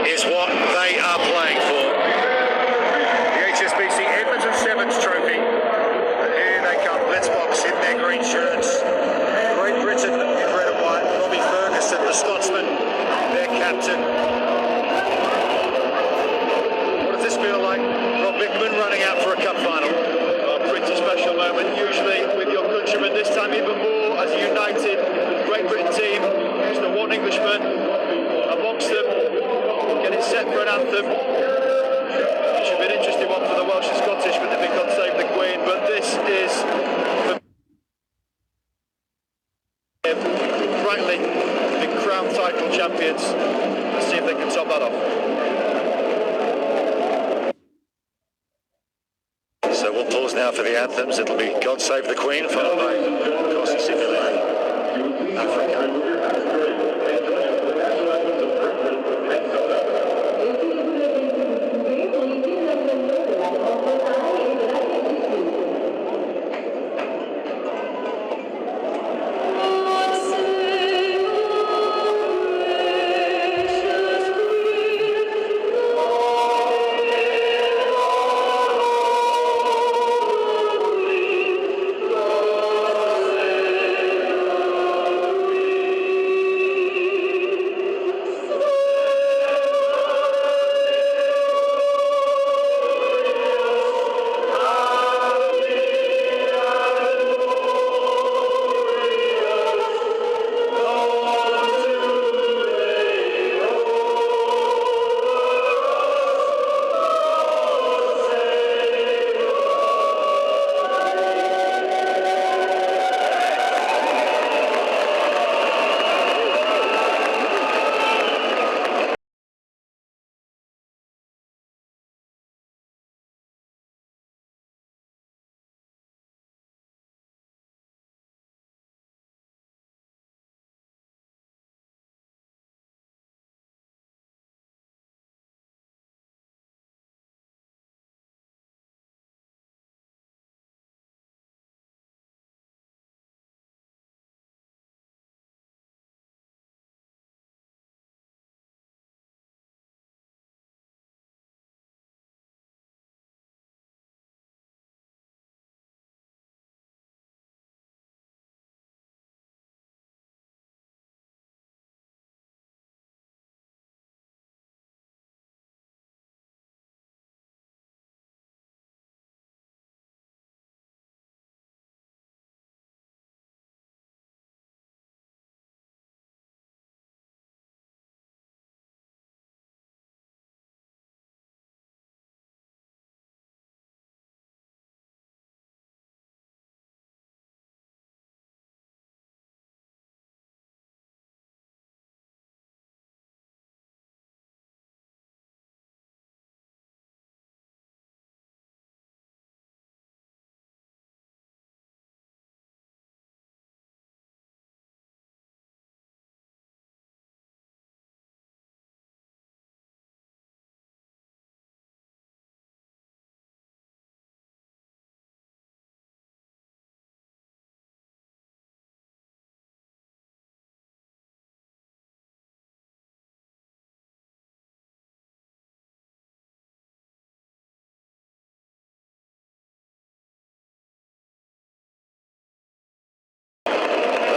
is what they are playing for. The HSBC Edmonton Sevens Trophy. And here they come, Blitzbox in their green shirts. Great Britain in red and white. Robbie Ferguson, the Scotsman, their captain. What does this feel like? Rob Bickman running out for a cup final. A pretty special moment, usually with your countrymen, this time even more as a united Great Britain team. There's the one Englishman amongst them, getting set for an anthem. It should be an interesting one for the Welsh and Scottish, but they've been God Save the Queen. But this is frankly the crown title champions. Let's see if they can top that off. So we'll pause now for the anthems. It'll be God Save the Queen, followed by, of course, the Simulated Africa.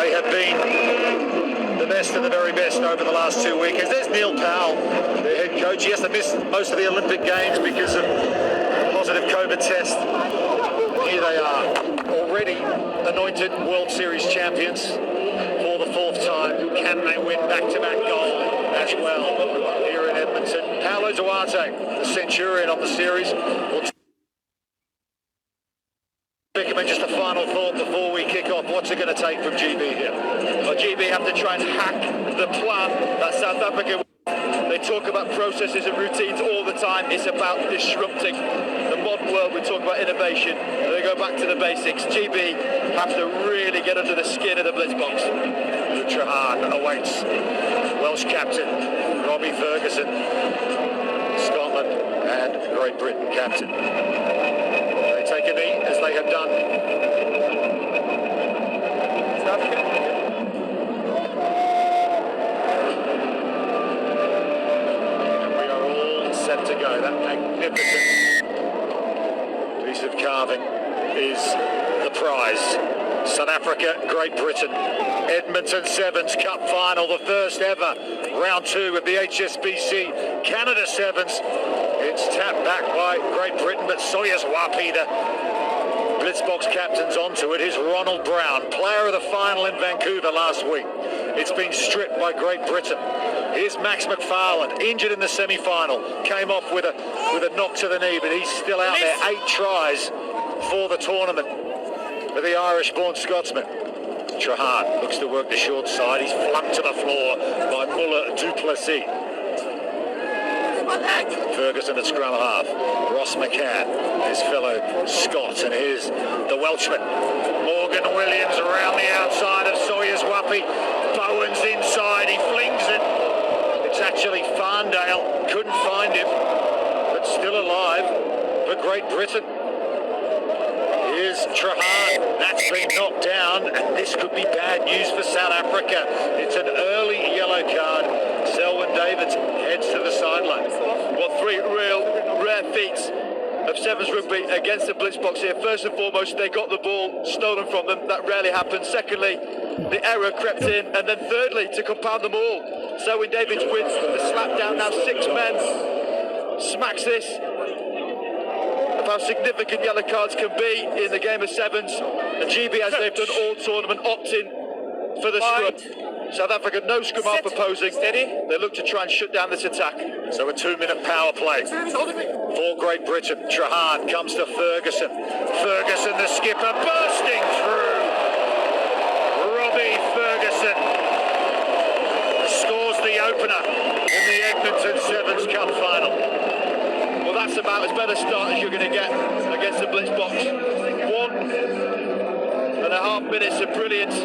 They have been the best of the very best over the last 2 weekends. There's Neil Powell, the head coach. Yes, they missed most of the Olympic Games because of a positive COVID test. Here they are, already anointed World Series champions for the 4th time. Can they win back-to-back gold as well here in Edmonton? Paolo Duarte, the centurion on the series, will Bickerman, just a final thought before we kick off. What's it going to take from GB here? Well, GB have to try and hack the plan that South Africa. They talk about processes and routines all the time. It's about disrupting the modern world. We talk about innovation. They go back to the basics. GB have to really get under the skin of the Blitzbox. The Trahan awaits Welsh captain Robbie Ferguson, Scotland and Great Britain captain. They take a knee as they have done. We set to go. That magnificent piece of carving is the prize. South Africa, Great Britain. Edmonton Sevens Cup final, the first ever. Round 2 of the HSBC Canada Sevens. It's tapped back by Great Britain, but Sawyers Wapi, the Blitzbox captain's onto it. Here's Ronald Brown, player of the final in Vancouver last week. It's been stripped by Great Britain. Here's Max McFarland, injured in the semi-final. Came off with a knock to the knee, but he's still out there. 8 tries for the tournament for the Irish-born Scotsman. Trahan looks to work the short side. He's flunked to the floor by Muller du Plessis. Ferguson at scrum half. Ross McCann, his fellow Scot, and here's the Welshman. Morgan Williams around the outside of Sawyers Wapi. Bowen's inside, he flings it. It's actually Farndale, couldn't find him, but still alive for Great Britain. Here's Trahan, that's been knocked down, and this could be bad news for South Africa. It's an early yellow card. Selwyn Davids heads to the sideline. Well, 3 real rare feats of Sevens Rugby against the Blitzbox here. First and foremost, they got the ball stolen from them. That rarely happens. Secondly, the error crept in. And then thirdly, to compound them all, Selwyn Davids wins the slap down. Now 6 men. Smacks this of how significant yellow cards can be in the game of sevens. And GB, as they've done all tournament, opting for the scrum. South Africa, no scrum half proposing. Steady. They look to try and shut down this attack. So a 2-minute power play for Great Britain. Trahan comes to Ferguson. Ferguson, the skipper, bursting through. Robbie Ferguson scores the opener in the Edmonton Sevens Cup final. Well, that's about as better start as you're going to get against the Blitzbox. 1.5 minutes of brilliance.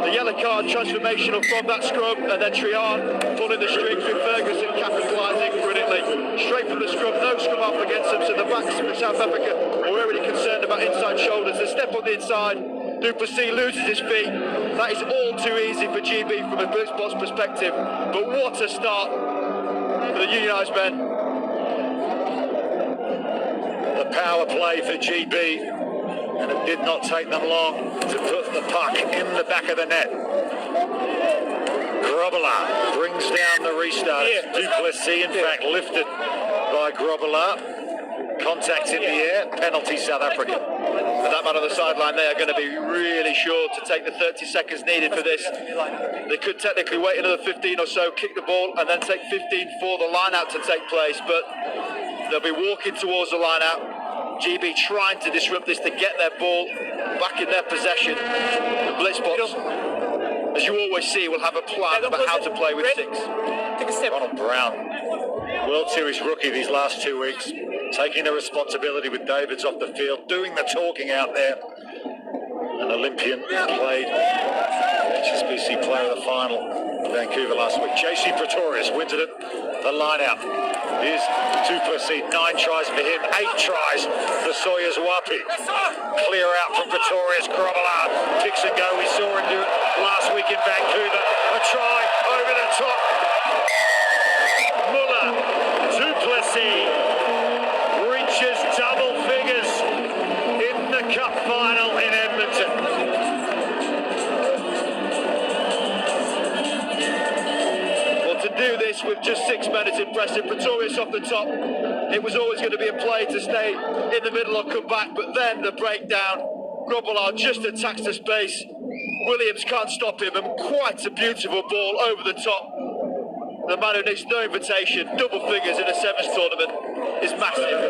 The yellow card transformational from that scrum, and then Trahan pulling the strings with Ferguson capitalising brilliantly. Straight from the scrum, no scrum up against them, so the backs for South Africa are already concerned about inside shoulders. They step on the inside, du Plessis loses his feet. That is all too easy for GB from a Blitzbox perspective, but what a start for the unionised men. The power play for GB. And it did not take them long to put the puck in the back of the net. Grobbelaar brings down the restart. Du Plessis, in fact, lifted by Grobbelaar. Contact in the air, penalty South Africa. For that man on the sideline, they are going to be really sure to take the 30 seconds needed for this. They could technically wait another 15 or so, kick the ball, and then take 15 for the line-out to take place, but they'll be walking towards the line-out. GB trying to disrupt this to get their ball back in their possession. The Blitzbox, as you always see, will have a plan about how to play with 6. Ronald Brown, World Series rookie these last 2 weeks, taking the responsibility with Davids off the field, doing the talking out there. An Olympian played HSBC player of the final in Vancouver last week. JC Pretorius wins it at the line-out. Here's du Plessis, 9 tries for him, 8 tries for Sawyers Wapi. Clear out from Pretorius. Grobbelaar picks and go. We saw him do it last week in Vancouver. A try over the top. Muller, du Plessis reaches double figures in the cup final in Edmonton. To do this with just 6 men is impressive. Pretorius off the top. It was always going to be a play to stay in the middle or come back, but then the breakdown. Grobbelaar just attacks the space. Williams can't stop him, and quite a beautiful ball over the top. The man who needs no invitation, double figures in a sevens tournament, is massive.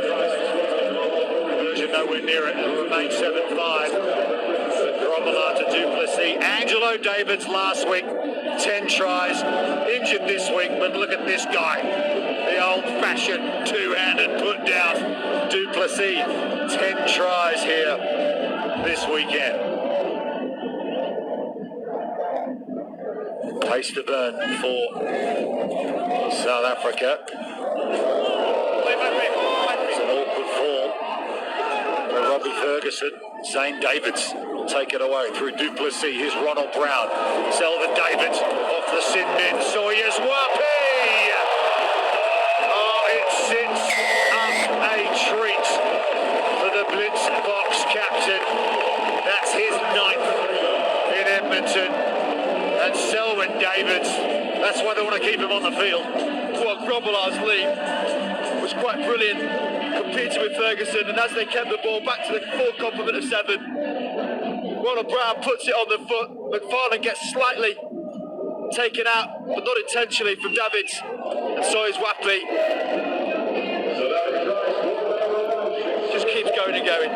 Version nowhere near it. It remains 7-5. Grobbelaar to du Plessis. Angelo Davids last week, 10 tries, injured this week, but look at this guy. The old-fashioned two-handed put down. Du Plessis, 10 tries here this weekend. Pace to burn for South Africa. It's an awkward fall for Robbie Ferguson. Zane Davids will take it away through du Plessis. Here's Ronald Brown. Selwyn Davids off the sin bin. Sawyers Wapi! Oh, it's sin that's why they want to keep him on the field. Well, Grobbelaar's lead was quite brilliant, competing with Ferguson, and as they kept the ball back to the full complement of 7, Ronald Brown puts it on the foot. McFarlane gets slightly taken out, but not intentionally, from Davids, and so is Wappy. Just keeps going and going.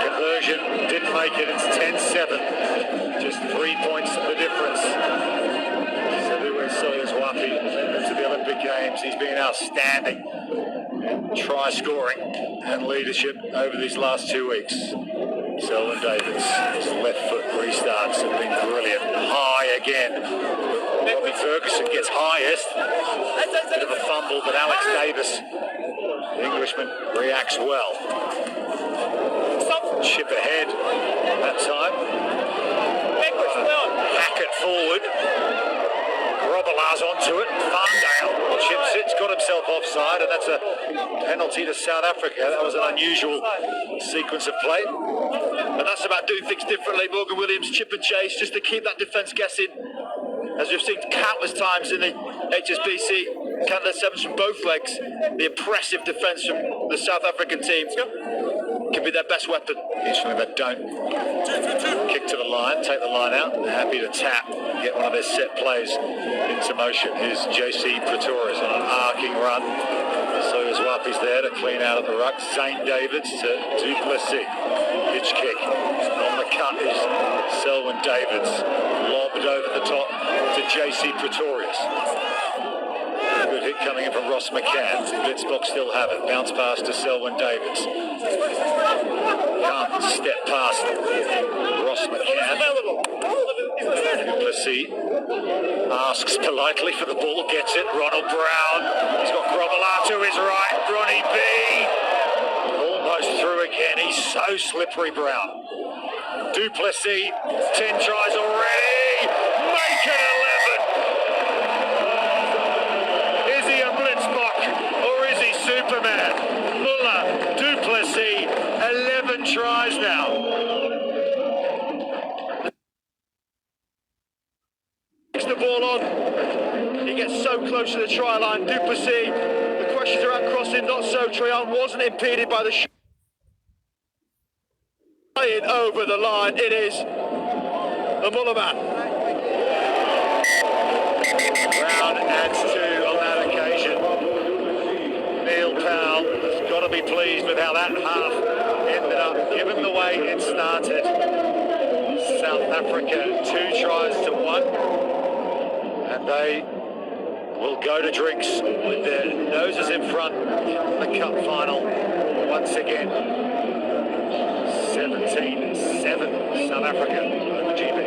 Conversion didn't make it. It's 10-7. Just 3 points the difference. So is Wappy to the Olympic Games. He's been outstanding. Try scoring and leadership over these last 2 weeks. Selwyn Davids, his left foot restarts have been brilliant. High again. Robbie Ferguson gets highest. Bit of a fumble, but Alex Davis, the Englishman, reacts well. Chip ahead that time. Hackett forward. Grobbelaar's onto it. Farndale chips it. He's got himself offside, and that's a penalty to South Africa. That was an unusual sequence of play. And that's about doing things differently. Morgan Williams, chip and chase, just to keep that defence guessing. As we've seen countless times in the HSBC Canada Sevens from both legs, the impressive defence from the South African team can be their best weapon. Usually they don't kick to the line, take the line out. They're happy to tap, get one of their set plays into motion. Here's JC Pretorius on an arcing run. So is Wappy's there to clean out of the ruck. Zane Davids to Duplessis. Pitch kick. On the cut is Selwyn Davids. Lobbed over the top to JC Pretorius. Good hit coming in from Ross McCann. Blitzbox still have it. Bounce pass to Selwyn Davids. Can't step past Ross McCann. Duplessis asks politely for the ball, gets it. Ronald Brown. He's got Grobbelaar to his right. Ronnie B. Almost through again. He's so slippery, Brown. Duplessis, 10 tries already. Make it 11. Is he a Blitzbox or is he Superman? Muller, Duplessis, 11 tries now. The ball on. He gets so close to the try line. Duplessis, the questions around crossing, not so. Trajan wasn't impeded by the shot. Over the line, it is the Muller man. Brown adds 2 on that occasion. Neil Powell has got to be pleased with how that half ended up, given the way it started. South Africa 2 tries to 1. And they will go to drinks with their noses in front in the cup final once again. 17-7 South Africa over GB.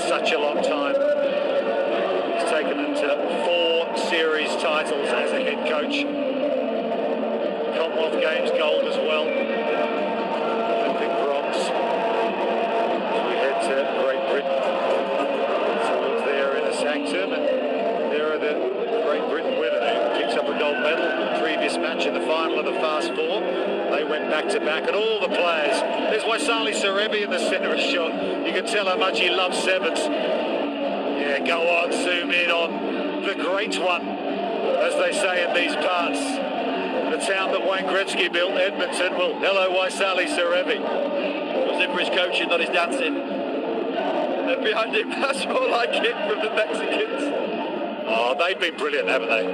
Such a long time. He's taken them to 4 series titles as a head coach. Commonwealth Games gold as well. Olympic bronze. We head to Great Britain. So it's there in a sanctum, and there are the Great Britain women who picked up a gold medal in the previous match in the final of the Fast Four. They went back to back, and all the players. There's Waisali Serebi in the centre of shot. You can tell how much he loves sevens. Yeah, go on, zoom in on the great one, as they say in these parts. The town that Wayne Gretzky built, Edmonton. Well, hello, Waisali Serebi. Was in for his coaching, not his dancing. And behind him, that's all I get from the Mexicans. Oh, they've been brilliant, haven't they?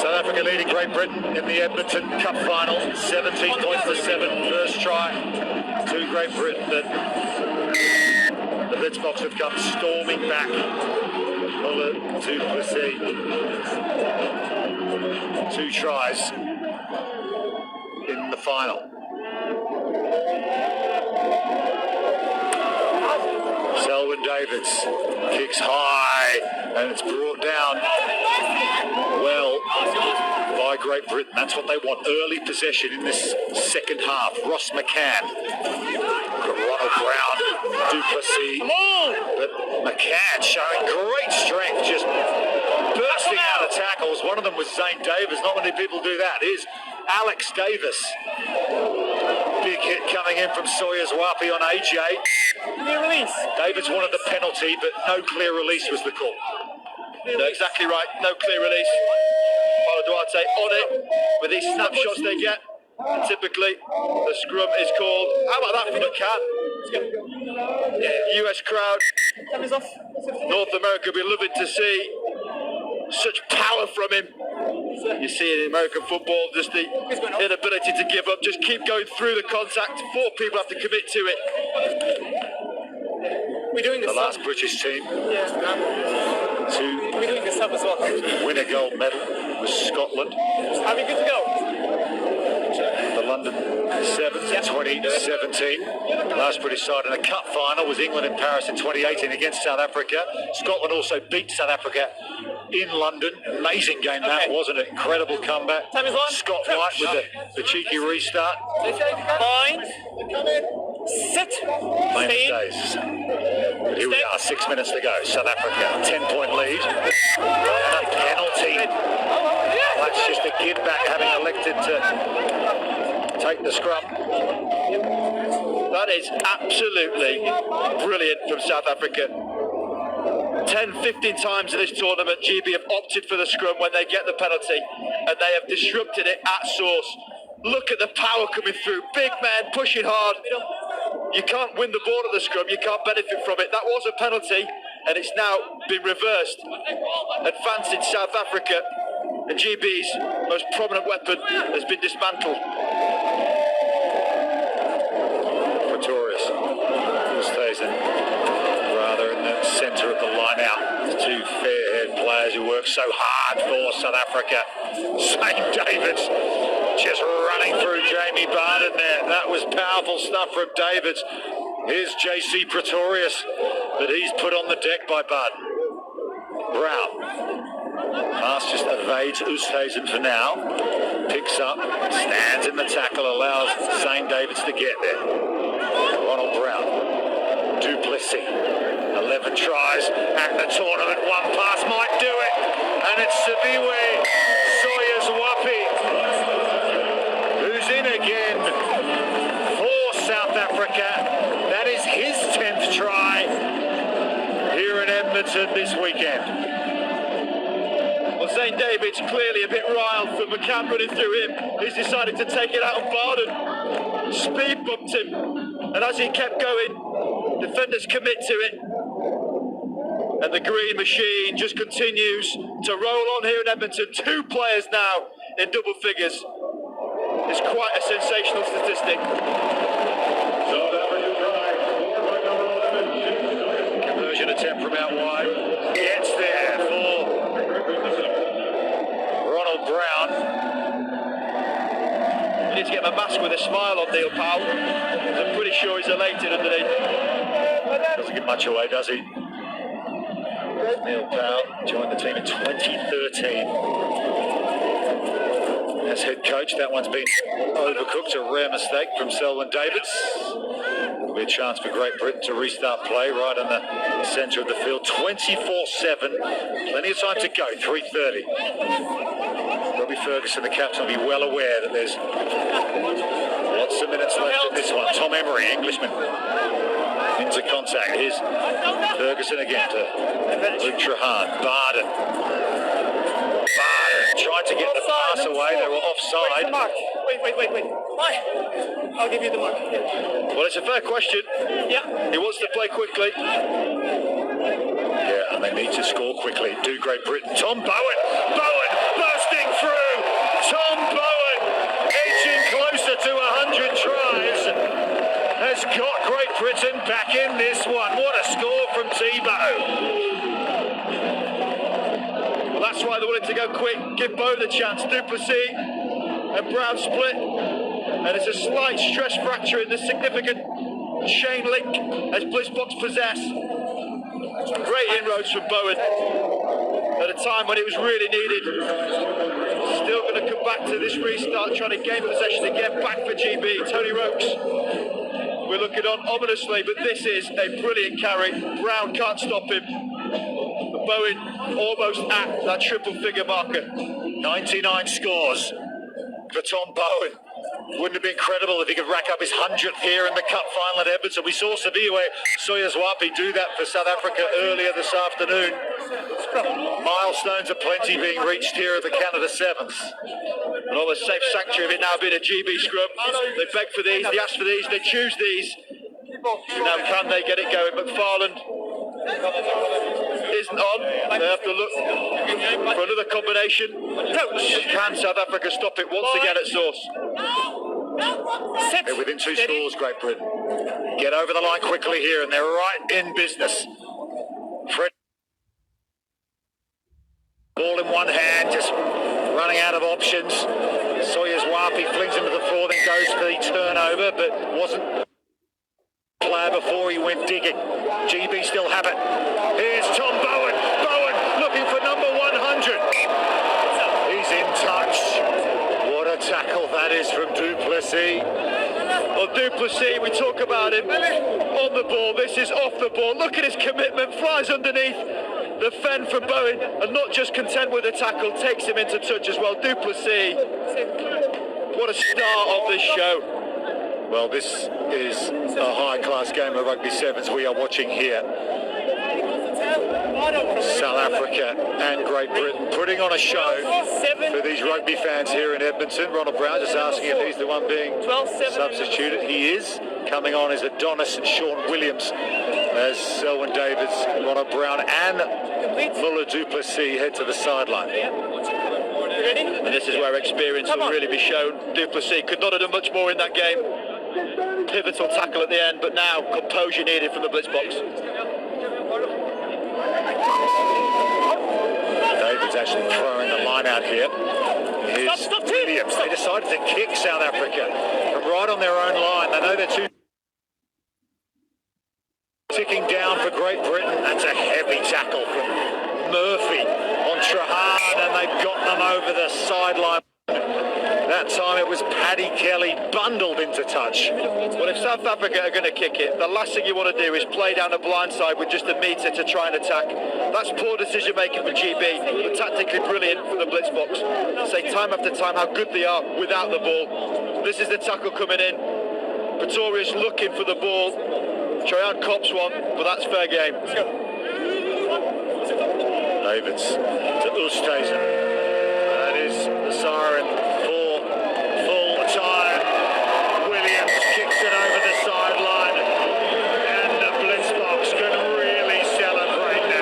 South Africa leading Great Britain in the Edmonton Cup final, 17 points to 7. First try to Great Britain that The Blitzboks have come storming back. Muller to Plessis. 2 tries in the final. Selwyn Davids kicks high and it's brought down well by Great Britain. That's what they want. Early possession in this second half. Ross McCann. Ronald Brown. Duplessis. But McCann showing great strength, just bursting out of tackles. One of them was Zane Davis. Not many people do that. Here's Alex Davis. Big hit coming in from Sawyers Wapi on AJ. Clear release. Davids wanted the penalty, but no clear release was the call. No, exactly right. No clear release. Paulo Duarte on it with these snapshots they get. And typically, the scrum is called. How about that from McCann? US crowd. North America will be loving to see such power from him. You see in American football, just the inability to give up, just keep going through the contact. 4 people have to commit to it. We're doing this. The last British team to We're doing this up as well. win a gold medal was Scotland. Are we good to go? The London Sevens in 2017. Last British side in a cup final was England in Paris in 2018 against South Africa. Scotland also beat South Africa in London. Amazing game that, wasn't it? Incredible comeback. Time is on. Scott White with the cheeky restart. Point. Sit. Famous Stay. days. But here we are, 6 minutes to go. South Africa, 10-point lead. And a penalty. That's just a give back, having elected to take the scrum. That is absolutely brilliant from South Africa. 10-15 times in this tournament, GB have opted for the scrum when they get the penalty, and they have disrupted it at source. Look at the power coming through. Big men pushing hard. You can't win the ball at the scrum. You can't benefit from it. That was a penalty, and it's now been reversed. Advancing South Africa, and GB's most prominent weapon has been dismantled. Pretorius stays in rather in the centre of the line out. The 2 fair-haired players who work so hard for South Africa. St. Davids just running through Jamie Barden there. That was powerful stuff from Davids. Here's JC Pretorius that he's put on the deck by Barden. Brown. Pass just evades Oosthuizen for now. Picks up, stands in the tackle, allows Zane Davids to get there. Ronald Brown. Duplessis. 11 tries at the tournament. 1 pass might do it. And it's Siviwe Sawyers Wapi who's in again for South Africa. That is his 10th try here in Edmonton this weekend. Well, Zane Davids clearly a bit riled from McCann running through him. He's decided to take it out on Barden. Speed bumped him, and as he kept going, defenders commit to it. And the green machine just continues to roll on here in Edmonton. 2 players now in double figures. It's quite a sensational statistic. Conversion attempt from out wide. Gets there for Ronald Brown. You need to get him a mask with a smile on, Neil Powell. I'm pretty sure he's elated underneath. Doesn't give much away, does he? Neil Powell joined the team in 2013 as head coach. That one's been overcooked, a rare mistake from Selwyn Davids. There'll be a chance for Great Britain to restart play right in the centre of the field. 24-7, plenty of time to go, 3:30. Robbie Ferguson, the captain, will be well aware that there's lots of minutes left in this one. Tom Emery, Englishman, into contact. Here's Ferguson again to Luke Trahan. Barden tried to get the pass away. They were offside. Wait. I'll give you the mark. Well, it's a fair question. Yeah. He wants to play quickly. Yeah, and they need to score quickly. Do Great Britain. Tom Bowen bursting through. Tom Bowen edging closer to 100 tries. Has got Great Britain back in this one. What a score. That's why they're willing to go quick, give Bowen the chance. Duplessis and Brown split, and it's a slight stress fracture in the significant chain link as Blitzboks possess. Great inroads from Bowen at a time when it was really needed. Still going to come back to this restart, trying to gain possession again. Back for GB. Tony Rokes, we're looking on ominously, but this is a brilliant carry. Brown can't stop him. Bowen almost at that triple figure marker. 99 scores for Tom Bowen. Wouldn't have been credible if he could rack up his 100th here in the Cup final at Edmonton. We saw Saviwe Soyuzwapi do that for South Africa earlier this afternoon. Milestones aplenty being reached here at the Canada Sevens. And all the safe sanctuary of it now being a GB scrum. They beg for these, they ask for these, they choose these. Now can they get it going? McFarland isn't on. They have to look for another combination. Can South Africa stop it once again at source? They're within 2 scores, Great Britain. Get over the line quickly here, and they're right in business. Fred, ball in one hand, just running out of options. Soyuzwapi flings him to the floor, then goes for the turnover, but wasn't player before he went digging. GB still have it. Here's Tom Bowen. Bowen looking for number 100. He's in touch. What a tackle that is from Duplessis. Well, Duplessis, we talk about him on the ball. This is off the ball. Look at his commitment. Flies underneath the fend from Bowen, and not just content with the tackle, takes him into touch as well. Duplessis, what a star of this show. Well, this is a high-class game of rugby sevens we are watching here. South Africa and Great Britain putting on a show for these rugby fans here in Edmonton. Ronald Brown just asking if he's the one being substituted. He is. Coming on is Adonis and Sean Williams as Selwyn Davids, Ronald Brown and Muller Duplessis head to the sideline. And this is where experience will really be shown. Duplessis could not have done much more in that game. Pivotal tackle at the end, but now composure needed from the Blitzboks. David's actually throwing the line out here. Here's Williams. They decided to kick South Africa from right on their own line. They know they're too ticking down for Great Britain. That's a heavy tackle from Murphy on Trahan, and they've got them over the sideline. That time it was Paddy Kelly bundled into touch. Well, if South Africa are going to kick it, the last thing you want to do is play down the blind side with just a metre to try and attack. That's poor decision making for GB, but tactically brilliant for the Blitzboks. Say time after time how good they are without the ball. This is the tackle coming in. Pretorius looking for the ball. Tryon cops one, but that's fair game. Davids to Oosthuizen.